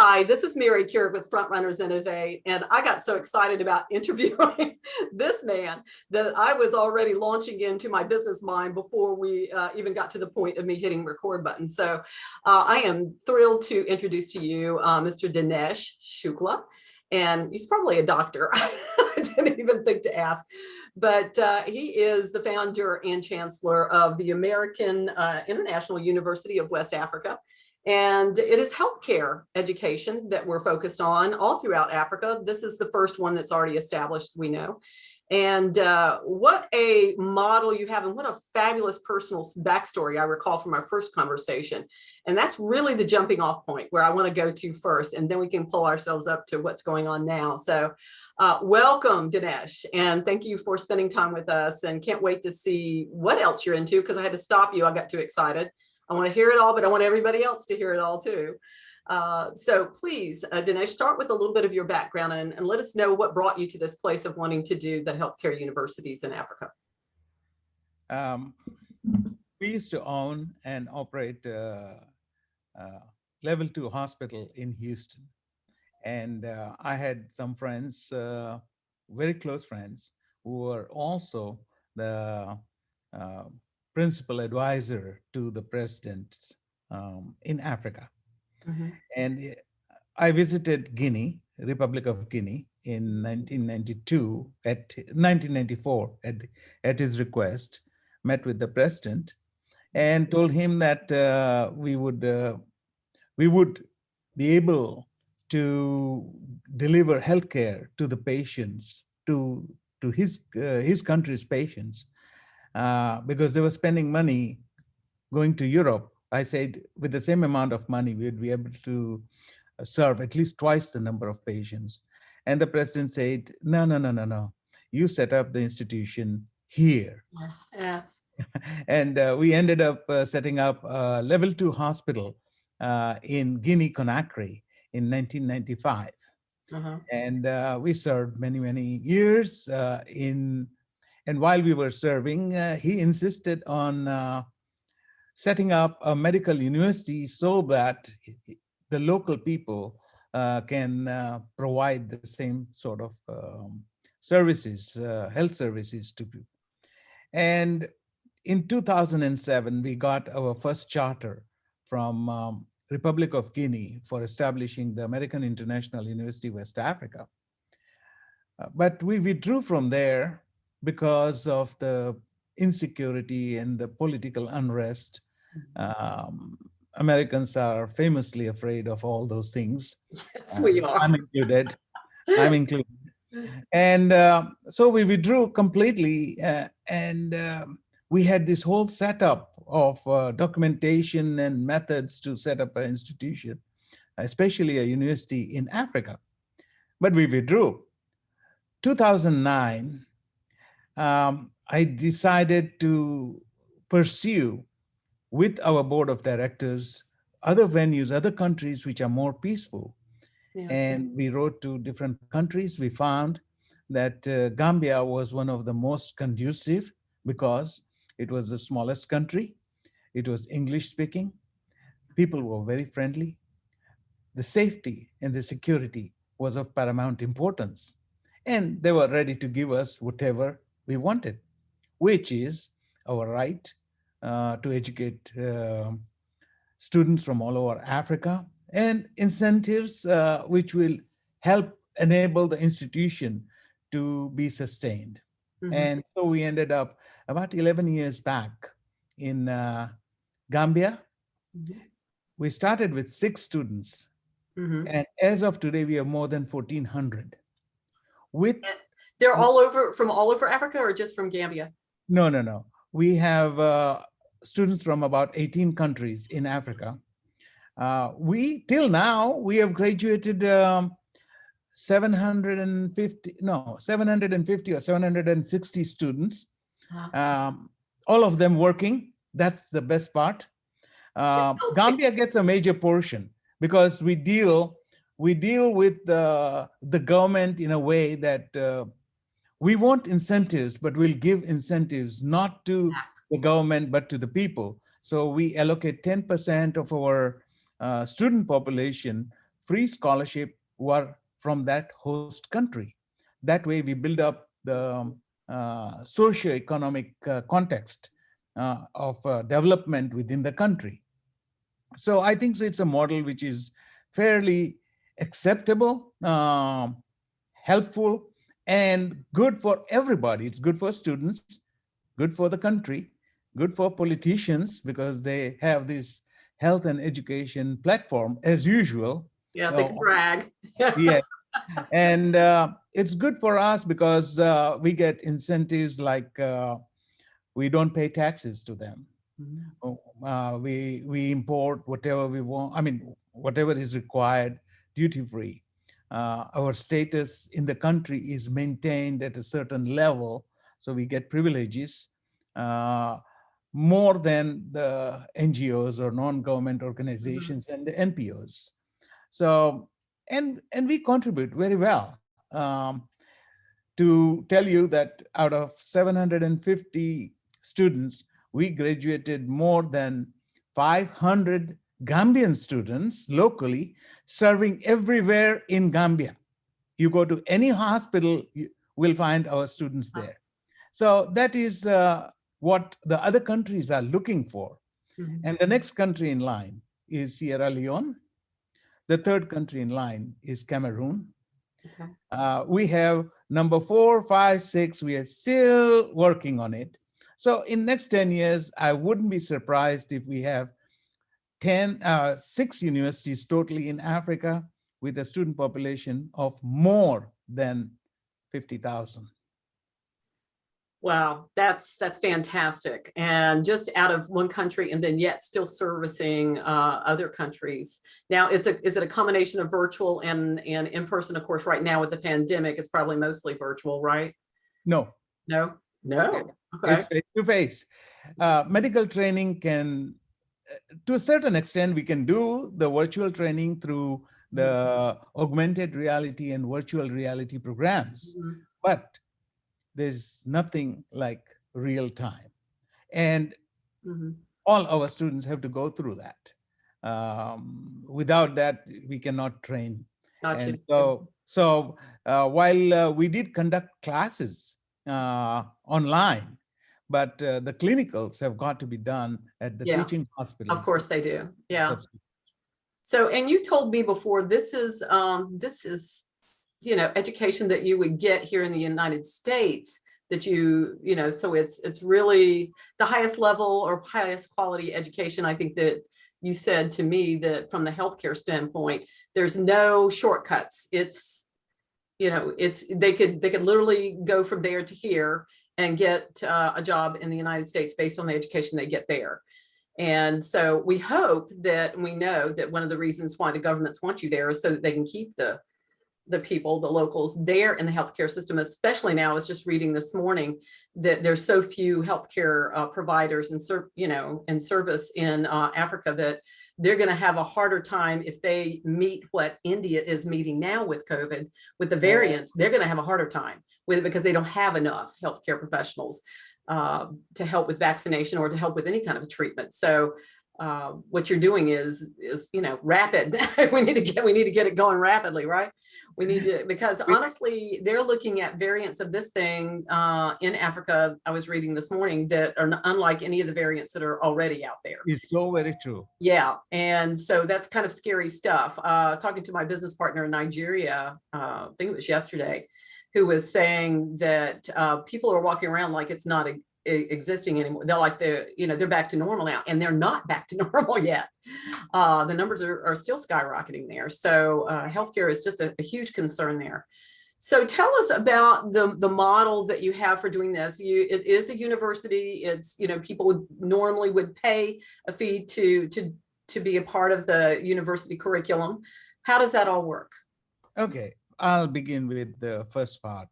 Hi, this is Mary Kurek with Frontrunners Innovate, and I got so excited about interviewing this man that I was already launching into my business mind before we even got to the point of me hitting record button. So I am thrilled to introduce to you Mr. Dinesh Shukla, and he's probably a doctor. I didn't even think to ask, but he is the founder and chancellor of the American International University of West Africa. And it is healthcare education that we're focused on all throughout Africa. This is the first one that's already established, we know. And what a model you have, and what a fabulous personal backstory I recall from our first conversation. And that's really the jumping off point where I want to go to first, and then we can pull ourselves up to what's going on now. So welcome, Dinesh, and thank you for spending time with us, and can't wait to see what else you're into, because I had to stop you. I got too excited. I want to hear it all, but I want everybody else to hear it all too. So please, Dinesh, start with a little bit of your background and let us know what brought you to this place of wanting to do the healthcare universities in Africa. We used to own and operate level 2 hospital in Houston. And I had some friends, very close friends, who were also the principal advisor to the president in Africa. Mm-hmm. And I visited Guinea, Republic of Guinea, in 1994 at his request, met with the president and told him that we would be able to deliver healthcare to the patients, to his country's patients, because they were spending money going to Europe. I said, with the same amount of money, we would be able to serve at least twice the number of patients. And the president said, no. You set up the institution here. Yeah. And we ended up setting up a level 2 hospital in Guinea-Conakry in 1995. Uh-huh. And we served many years and while we were serving, he insisted on setting up a medical university so that the local people can provide the same sort of services, health services to people. And in 2007, we got our first charter from Republic of Guinea for establishing the American International University West Africa. But we withdrew from there because of the insecurity and the political unrest. Americans are famously afraid of all those things. Yes, we are. I'm included. And so we withdrew completely, and we had this whole setup of documentation and methods to set up an institution, especially a university in Africa. But we withdrew. 2009, I decided to pursue with our board of directors other venues, other countries which are more peaceful. Yeah. And we wrote to different countries. We found that Gambia was one of the most conducive because it was the smallest country. It was English speaking. People were very friendly. The safety and the security was of paramount importance. And they were ready to give us whatever we wanted, which is our right to educate students from all over Africa, and incentives which will help enable the institution to be sustained. Mm-hmm. And so we ended up about 11 years back in Gambia. Mm-hmm. We started with 6 students. Mm-hmm. And as of today, we have more than 1,400. They're all over, from all over Africa, or just from Gambia? No. We have students from about 18 countries in Africa. Till now, we have graduated 750 or 760 students, all of them working. That's the best part. Gambia gets a major portion because we deal with the government in a way that we want incentives, but we'll give incentives not to the government, but to the people. So we allocate 10% of our student population free scholarship were from that host country. That way we build up the socio-economic context of development within the country. So I think it's a model which is fairly acceptable, helpful, and good for everybody. It's good for students, good for the country, good for politicians because they have this health and education platform as usual. Yeah, they can brag. Yeah, and it's good for us because we get incentives like we don't pay taxes to them. We import whatever we want. I mean, whatever is required, duty free. Our status in the country is maintained at a certain level, so we get privileges more than the NGOs or non-government organizations and the NPOs. So, and we contribute very well. To tell you that out of 750 students, we graduated more than 500 Gambian students locally, serving everywhere in Gambia. You go to any hospital, you will find our students there. So that is what the other countries are looking for. And the next country in line is Sierra Leone. The third country in line is Cameroon. We have number 4, 5, 6. We are still working on it. So in next 10 years, I wouldn't be surprised if we have 6 universities totally in Africa with a student population of more than 50,000. Wow, that's fantastic. And just out of one country and then yet still servicing other countries. Now, is it a combination of virtual and in person? Of course, right now with the pandemic, it's probably mostly virtual, right? No. No? Okay. It's face to face. Medical training can, to a certain extent, we can do the virtual training through the augmented reality and virtual reality programs. But there's nothing like real time. And all our students have to go through that. Without that, we cannot train. And so while we did conduct classes online, but the clinicals have got to be done at the teaching hospitals. Of course they do. Yeah. So, and you told me before, this is education that you would get here in the United States that so it's really the highest level or highest quality education. I think that you said to me that from the healthcare standpoint, there's no shortcuts. It's they could literally go from there to here and get a job in the United States based on the education they get there. And so we hope that, we know that one of the reasons why the governments want you there is so that they can keep the people, the locals there in the healthcare system, especially now. I was just reading this morning that there's so few healthcare providers and service in Africa that they're going to have a harder time if they meet what India is meeting now with COVID, with the variants. They're going to have a harder time with it because they don't have enough healthcare professionals to help with vaccination or to help with any kind of a treatment. So what you're doing is rapid. we need to get it going rapidly, right? We need to, because honestly, they're looking at variants of this thing in Africa. I was reading this morning that are unlike any of the variants that are already out there. It's so very true. Yeah, and so that's kind of scary stuff. Talking to my business partner in Nigeria, I think it was yesterday, who was saying that people are walking around like it's not existing anymore. They're like they're back to normal now, and they're not back to normal yet. The numbers are still skyrocketing there. So healthcare is just a huge concern there. So tell us about the model that you have for doing this. It is a university. It's people normally would pay a fee to be a part of the university curriculum. How does that all work? Okay, I'll begin with the first part.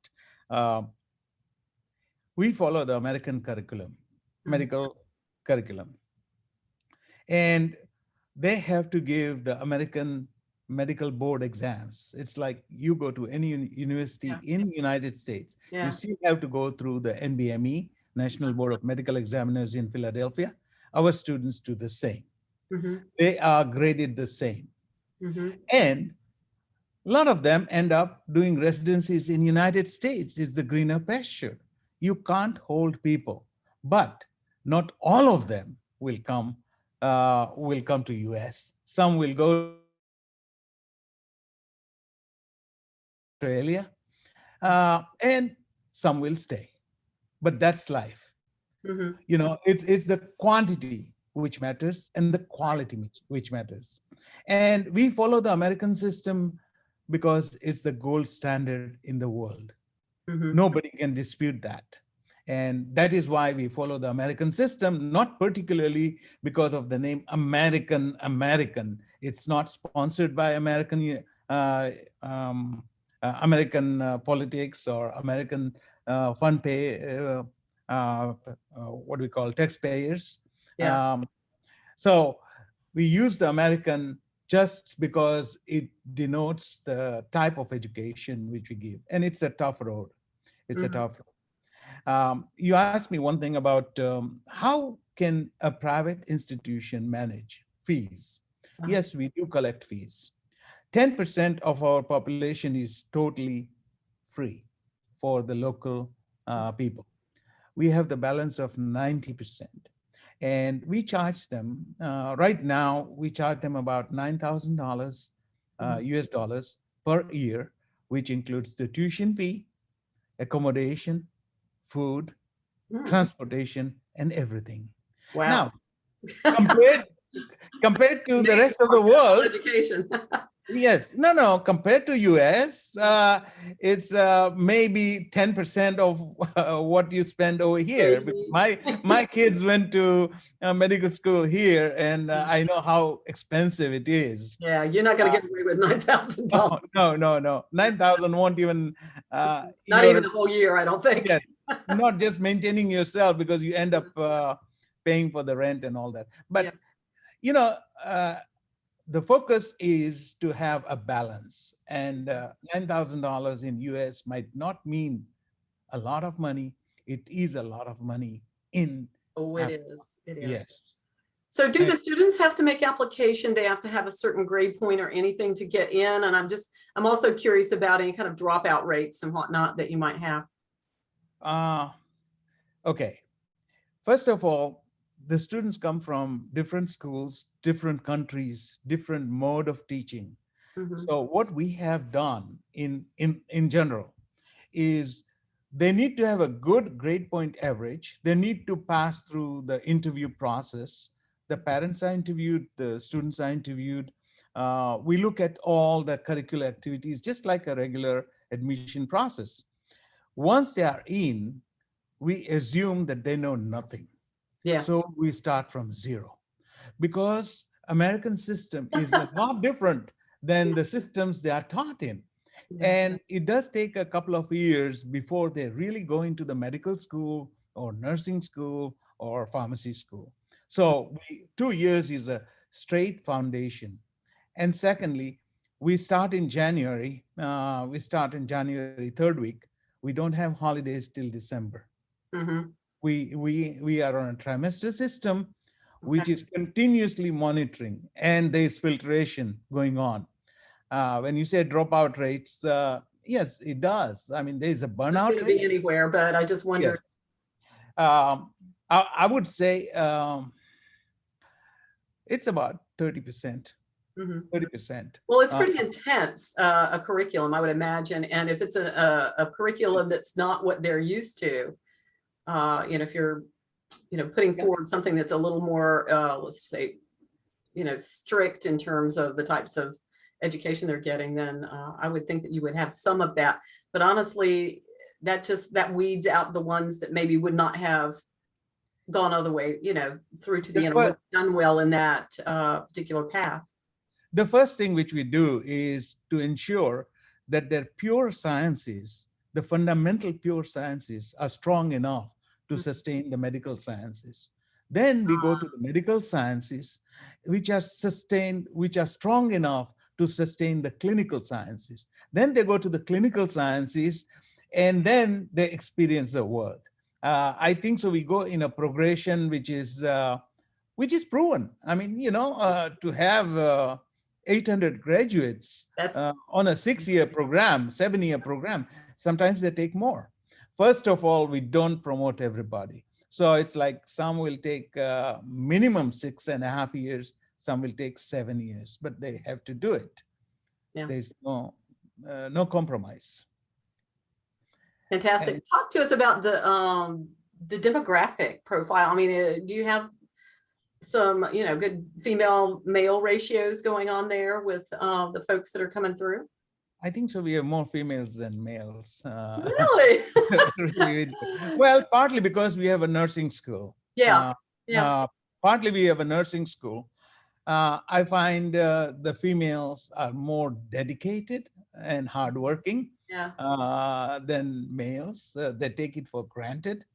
We follow the American curriculum, medical curriculum. And they have to give the American medical board exams. It's like you go to any university in the United States, you still have to go through the NBME, National Board of Medical Examiners in Philadelphia. Our students do the same. They are graded the same. And A lot of them end up doing residencies in United States. It's the greener pasture. You can't hold people, but not all of them will come to US. Some will go to Australia, and some will stay. But that's life. Mhm. It's the quantity which matters and the quality which matters. And we follow the American system because it's the gold standard in the world. Mhm. Nobody can dispute that. And that is why we follow the American system, not particularly because of the name American. It's not sponsored by uh, um, American politics or American fund pay, what we call taxpayers. Yeah. Um, so we use the American just because it denotes the type of education which we give. And it's a tough road. It's a Mhm. tough road. You asked me one thing about how can a private institution manage fees? Uh-huh. Yes, we do collect fees. 10% of our population is totally free for the local people. We have the balance of 90%. And we charge them, right now, we charge them about $9,000 Mhm. US dollars per year, which includes the tuition fee, accommodation, food, Mm. transportation, and everything. Wow. Now, compared compared to the Amazing rest of the financial world, education. yes, no, compared to US, it's maybe 10% of what you spend over here. Because Maybe. my kids went to medical school here, and I know how expensive it is. Yeah, you're not going to get away with $9,000. No. 9,000 won't even Not even your a whole year, I don't think. yes, not just maintaining yourself because you end up paying for the rent and all that. Yeah. But you know, uh, the focus is to have a balance, and $9,000 in US might not mean a lot of money. It is a lot of money in Oh, it Africa. is. It is. Yes. So do And the students have to make application? They have to have a certain grade point or anything to get in? And I'm also curious about any kind of dropout rates and whatnot that you might have. uh, okay. First of all, the students come from different schools, different countries, different mode of teaching. Mhm. So what we have done in general is they need to have a good grade point average. They need to pass through the interview process. The parents are interviewed, the students are interviewed. We look at all the curricular activities just like a regular admission process. Once they are in, we assume that they know nothing. Yeah. So we start from zero because American system is a lot different than the systems they are taught in. Yeah. And it does take a couple of years before they really go into the medical school or nursing school or pharmacy school. So 2 years is a straight foundation. And secondly, we start in January. We start in January 3rd week. We don't have holidays till December. Mhm. We are on a trimester system, Okay. which is continuously monitoring, and there's filtration going on. When you say dropout rates, yes, it does. I mean, there's a That's going burnout to be rate. anywhere, but I just Yes. wondered. I would say it's about 30%. Mhm. 30%. Well, it's Uh, pretty intense, a curriculum, I would imagine. And if it's a curriculum that's not what they're used to, if you're, putting yeah. forward something that's a little more, let's say, strict in terms of the types of education they're getting, then I would think that you would have some of that. But honestly, that weeds out the ones that maybe would not have gone all the way, through to The the end, or first, done well in that particular path. the first thing which we do is to ensure that their pure sciences, the fundamental pure sciences, are strong enough to sustain the medical sciences. Then we go to the medical sciences, which are strong enough to sustain the clinical sciences. Then they go to the clinical sciences, and then they experience the world. I think so. We go in a progression which is proven. I mean, to have 800 graduates That's on a 6-year program, 7-year program. Sometimes they take more. First of all, we don't promote everybody. So it's like some will take minimum 6.5 years, some will take 7 years, but they have to do it. yeah. There's no compromise. Fantastic. And Talk to us about the demographic profile. I mean, do you have some, good female male ratios going on there with the folks that are coming through? I think so. We have more females than males. Really? Really, well, partly because we have a nursing school. Yeah. Uh, Yeah. Partly we have a nursing school. I find the females are more dedicated and hardworking Yeah. than males. They take it for granted.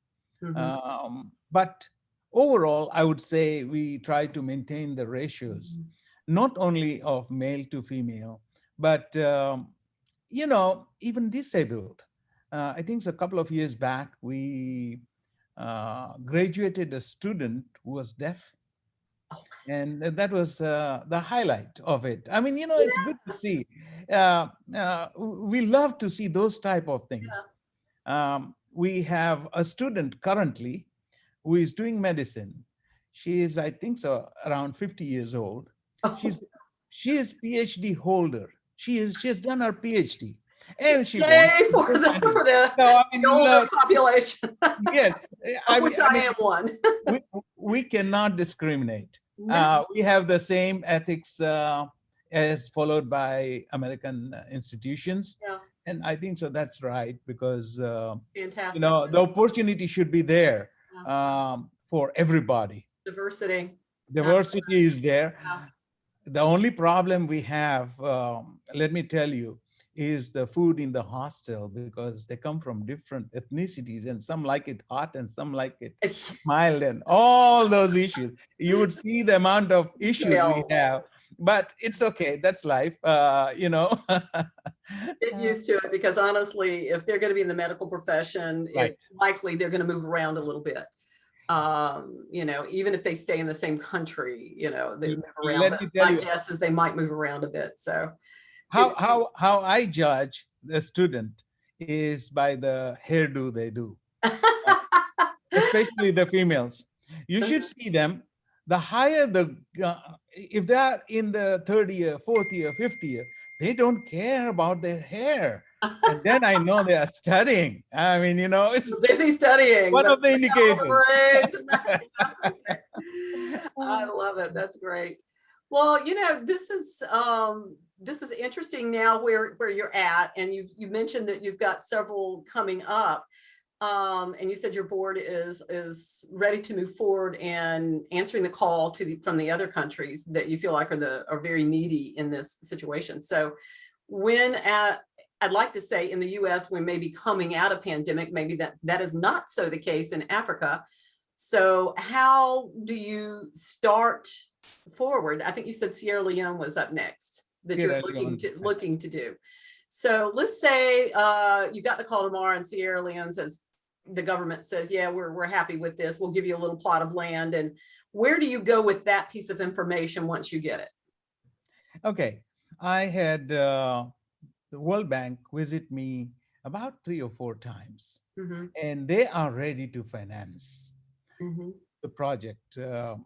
Mhm. But overall, I would say we try to maintain the ratios, not only of male to female, but even disabled. I think a couple of years back, we graduated a student who was deaf. Oh, And that was the highlight of it. I mean, it's good to see. yes. We love to see those type of things. We have a student currently who is doing medicine. She is, I think so, around 50 years old. Oh, She's she is PhD holder. She has done her PhD, and she wants yay to for do the medicine. for the, So I the mean, older population, yes, of which I am one. we, we cannot discriminate. No. We have the same ethics as followed by American institutions. Yeah. And I think so that's right because, Fantastic. the opportunity should be there Yeah. for everybody. Diversity. Diversity is there. Yeah. The only problem we have, let me tell you, is the food in the hostel because they come from different ethnicities and some like it hot and some like it mild and all those issues. You would see the amount of issues we Details. have, but it's okay. That's life, Get used to it because honestly, if they're going to be in the medical profession, Right. it's likely they're going to move around a little bit. Even if they stay in the same country, they move around. Let But me tell my you guess is they might move around a bit. So how I judge the student is by the hairdo they do. Especially the females. You should see them. The higher if they are in the third year, fourth year, fifth year, they don't care about their hair. And then I know they are studying. I mean, it's busy studying. one of the Look at all the indicators. braids and that. Okay. I love it. That's great. Well, this is interesting now where you're at, and you mentioned that you've got several coming up. And you said your board is ready to move forward and answering the call from the other countries that you feel like are very needy in this situation. So I'd like to say in the US, we may be coming out of pandemic, maybe that is not so the case in Africa. So how do you start forward? I think you said Sierra Leone was up next that you're looking to do. So let's say you got the call tomorrow and Sierra Leone says, the government says, yeah, we're happy with this. We'll give you a little plot of land. And where do you go with that piece of information once you get it? Okay. I had the World Bank visit me about 3 or 4 times, and they are ready to finance the project. The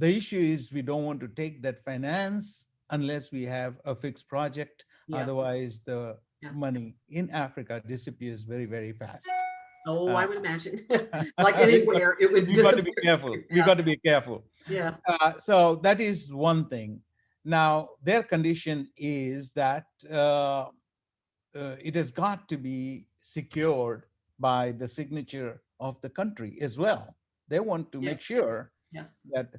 issue is we don't want to take that finance unless we have a fixed project. Yeah. Otherwise, the money in Africa disappears very, very fast. Oh, I would imagine. Like anywhere, it would disappear. Got to be careful. Yeah. We got to be careful. Yeah. So that is one thing. Now, their condition is that it has got to be secured by the signature of the country as well. They want to make sure that,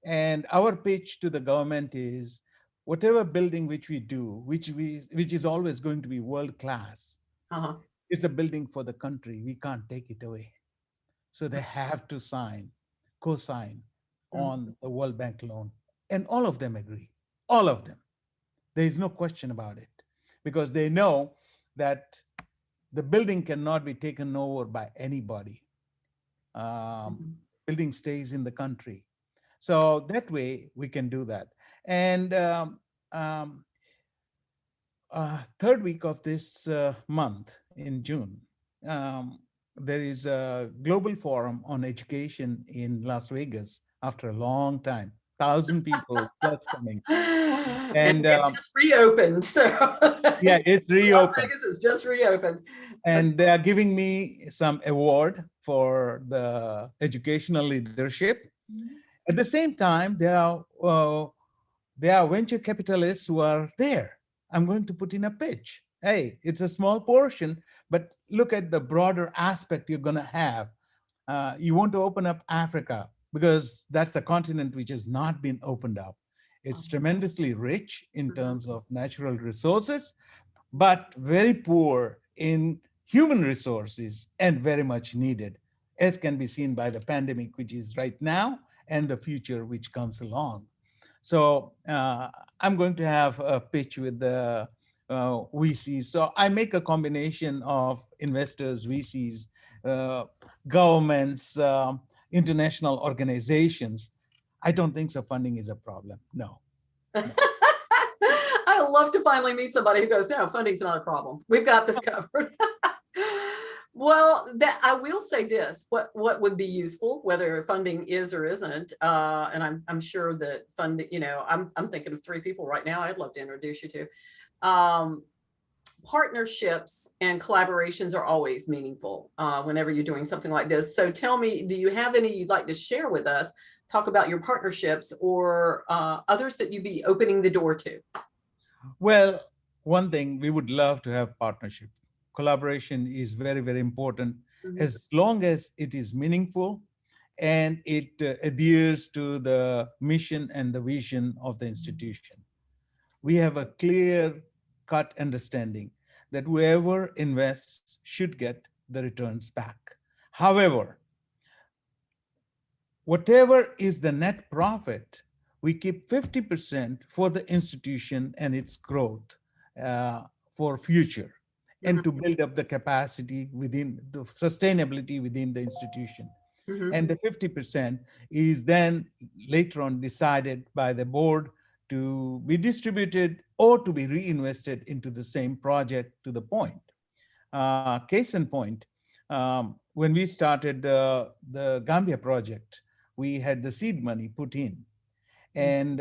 and our pitch to the government is whatever building which we do, which is always going to be world class, is a building for the country. We can't take it away. So they have to co-sign on the World Bank loan. And all of them agree, all of them. There is no question about it because they know that the building cannot be taken over by anybody. Building stays in the country. So that way we can do that. And um, third week of this month in June, um, there is a global forum on education in Las Vegas after a long time. 1,000 people plus coming. And And it just reopened. So yeah, it's Las reopened. Vegas is just reopened. And they are giving me some award for the educational leadership. At the same time, there are venture capitalists who are there. I'm going to put in a pitch. Hey, it's a small portion, but look at the broader aspect you're going to have. You want to open up Africa because that's the continent which has not been opened up. It's tremendously rich in terms of natural resources, but very poor in human resources and very much needed, as can be seen by the pandemic, which is right now, and the future which comes along. So I'm going to have a pitch with the VCs. So I make a combination of investors, VCs, uh, governments, international organizations. I don't think so. Funding is a problem. No. I love to finally meet somebody who goes, no, funding's not a problem. We've got this covered. Well, that I will say this, what would be useful, whether funding is or isn't, and I'm sure that funding, I'm thinking of 3 people right now I'd love to introduce you to. Partnerships and collaborations are always meaningful whenever you're doing something like this. So tell me, do you have any you'd like to share with us? Talk about your partnerships or others that you'd be opening the door to. Well, one thing, we would love to have partnership. Collaboration is very, very important as long as it is meaningful and it adheres to the mission and the vision of the institution. We have a clear cut understanding that whoever invests should get the returns back. However, whatever is the net profit, we keep 50% for the institution and its growth for future and to build up the capacity within the sustainability within the institution. And the 50% is then later on decided by the board to be distributed or to be reinvested into the same project to the point. Case in point, when we started the Gambia project, we had the seed money put in. And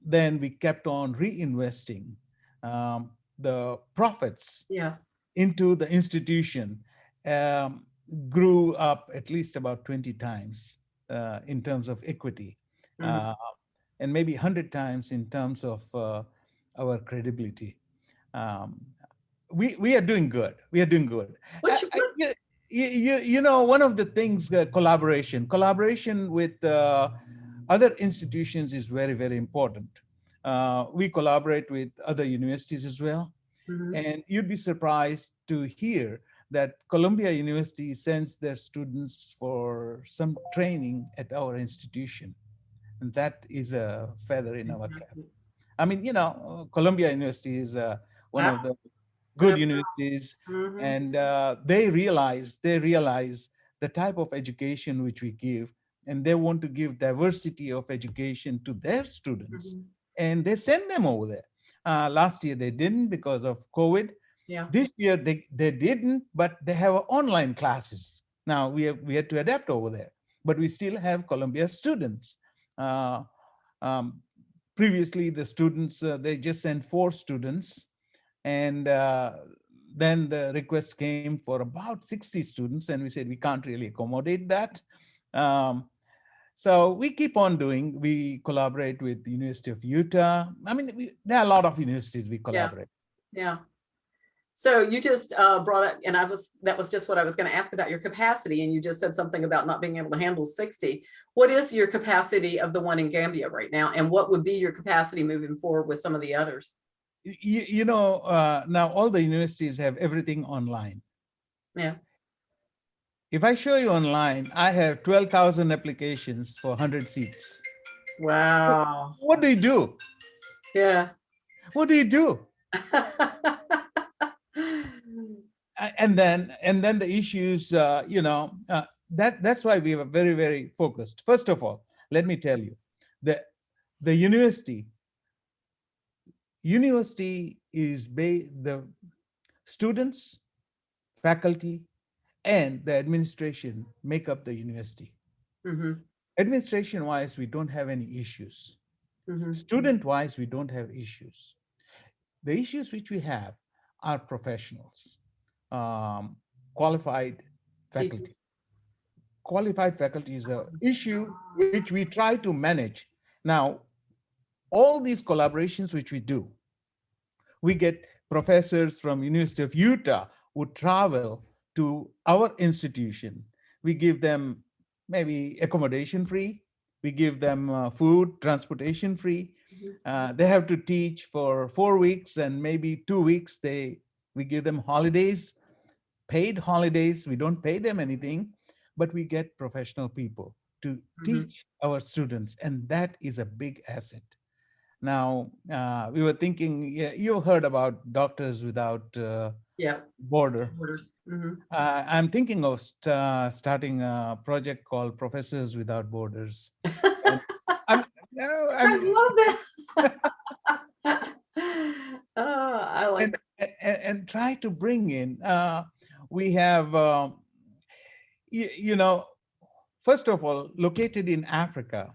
then we kept on reinvesting the profits Yes. into the institution, grew up at least about 20 times in terms of equity, and maybe 100 times in terms of our credibility. Um, we are doing good. We are doing good. What One of the things, collaboration with other institutions is very, very important. We collaborate with other universities as well. And you'd be surprised to hear that Columbia University sends their students for some training at our institution. And that is a feather in our cap. I mean, Columbia University is one of the good universities, and they realize the type of education which we give, and they want to give diversity of education to their students, and they send them over there. Last year they didn't because of COVID. This year they didn't, but they have online classes. Now we had to adapt over there, but we still have Columbia students. Um, Previously, the students, they just sent 4 students, and then the request came for about 60 students, and we said we can't really accommodate that. So we keep on doing. We collaborate with the University of Utah. I mean, there are a lot of universities we collaborate. Yeah. So you just brought up, and that was just what I was going to ask about your capacity, and you just said something about not being able to handle 60. What is your capacity of the one in Gambia right now, and what would be your capacity moving forward with some of the others? Now all the universities have everything online. Yeah. If I show you online, I have 12,000 applications for 100 seats. Wow. What do you do? Yeah. What do you do? And then the issues, that's why we were very, very focused. First of all, let me tell you, the university university is the students, faculty, and the administration make up the university. Mhm, Administration wise, we don't have any issues. mhm. Student wise, we don't have issues. The issues which we have are professionals, um, qualified faculty. Teachers. Qualified faculty is an issue which we try to manage. Now, all these collaborations which we do, we get professors from University of Utah who travel to our institution. We give them maybe accommodation free. We give them food, transportation free. Mhm, They have to teach for 4 weeks, and maybe 2 weeks we give them holidays, paid holidays. We don't pay them anything, but we get professional people to mhm. teach our students, and that is a big asset. Now, we were thinking, yeah, you heard about Doctors Without Yeah, Border. orders. Mhm. I'm thinking of starting a project called Professors Without Borders. And I'm, I mean, I love that. I like and, that. and try to bring in, we have, you know, first of all, located in Africa,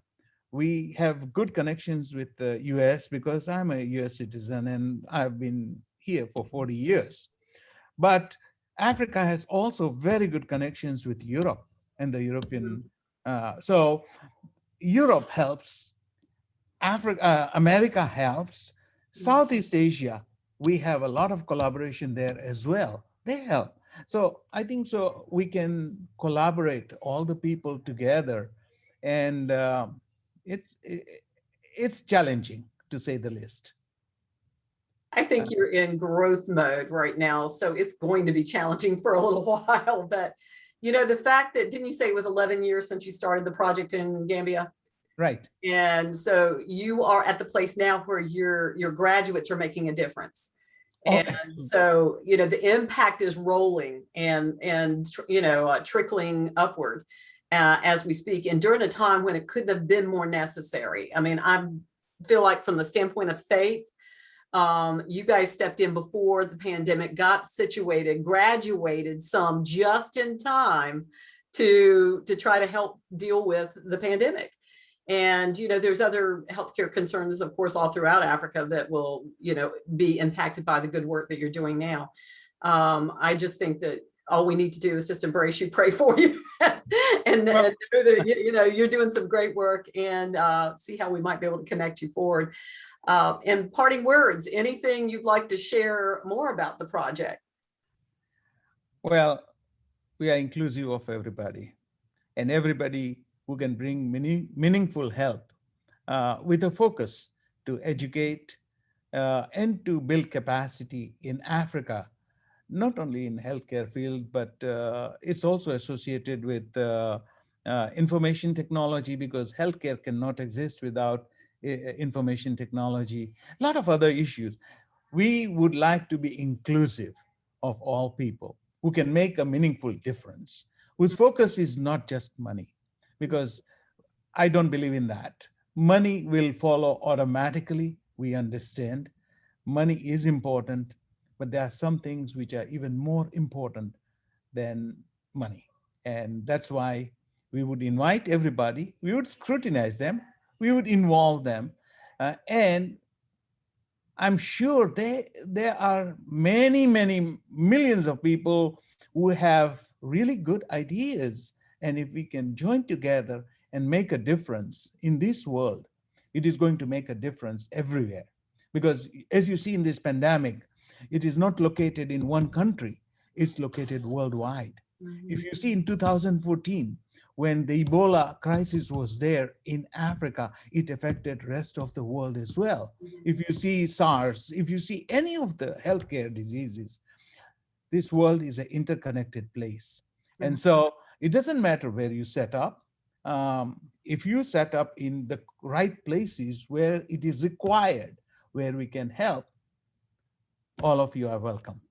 we have good connections with the US because I'm a US citizen and I've been here for 40 years. But Africa has also very good connections with Europe and the European. Mhm, So Europe helps, Africa, America helps, mhm. Southeast Asia. We have a lot of collaboration there as well. They help. So I think so we can collaborate all the people together, and it's challenging to say the least. I Uh, think you're in growth mode right now, so it's going to be challenging for a little while. But the fact that didn't you say it was 11 years since you started the project in Gambia? right. And so you are at the place now where your graduates are making a difference. Oh, And so, the impact is rolling and trickling upward as we speak. And during a time when it couldn't have been more necessary. I mean, I feel like from the standpoint of faith, you guys stepped in before the pandemic, got situated, graduated some just in time to try to help deal with the pandemic. And there's other healthcare concerns, of course, all throughout Africa that will be impacted by the good work that you're doing now. I just think that all we need to do is just embrace you, pray for you, and know well, that you're doing some great work, and see how we might be able to connect you forward. And parting words, anything you'd like to share more about the project? well, we are inclusive of everybody, and everybody who can bring meaningful help with a focus to educate and to build capacity in Africa, not only in healthcare field, but it's also associated with information technology, because healthcare cannot exist without information technology, a lot of other issues. We would like to be inclusive of all people who can make a meaningful difference, whose focus is not just money, because I don't believe in that. Money will follow automatically. We understand money is important, but there are some things which are even more important than money. And that's why we would invite everybody, we would scrutinize them, we would involve them, and I'm sure there are many, many millions of people who have really good ideas. And if we can join together and make a difference in this world, it is going to make a difference everywhere. Because as you see in this pandemic, it is not located in one country, it's located worldwide. If Mhm. you see in 2014, when the Ebola crisis was there in Africa, it affected rest of the world as well. If you see SARS, if you see any of the healthcare diseases, this world is an interconnected place. And Mhm. so it doesn't matter where you set up. If you set up in the right places where it is required, where we can help, all of you are welcome.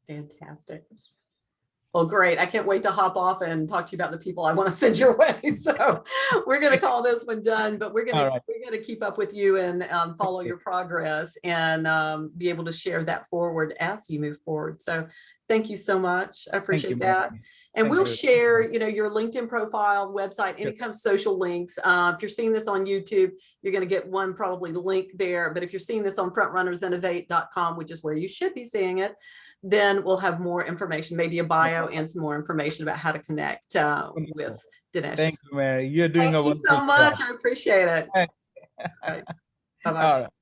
Fantastic. Well, great. I can't wait to hop off and talk to you about the people I want to send your way. So we're going to call this one done, but we're going All right. to keep up with you and follow Okay. your progress and be able to share that forward as you move forward. So thank you so much. I Thank appreciate you, that. Mary. And Thank we'll you. share, your LinkedIn profile, website, any Sure. kind of social links. If you're seeing this on YouTube, you're going to get one probably link there. But if you're seeing this on frontrunnersinnovate.com, which is where you should be seeing it, then we'll have more information, maybe a bio and some more information about how to connect with Dinesh. Thank you, Mary. You're doing Thank a you wonderful so much. job. I appreciate it. All Right. Bye-bye. right.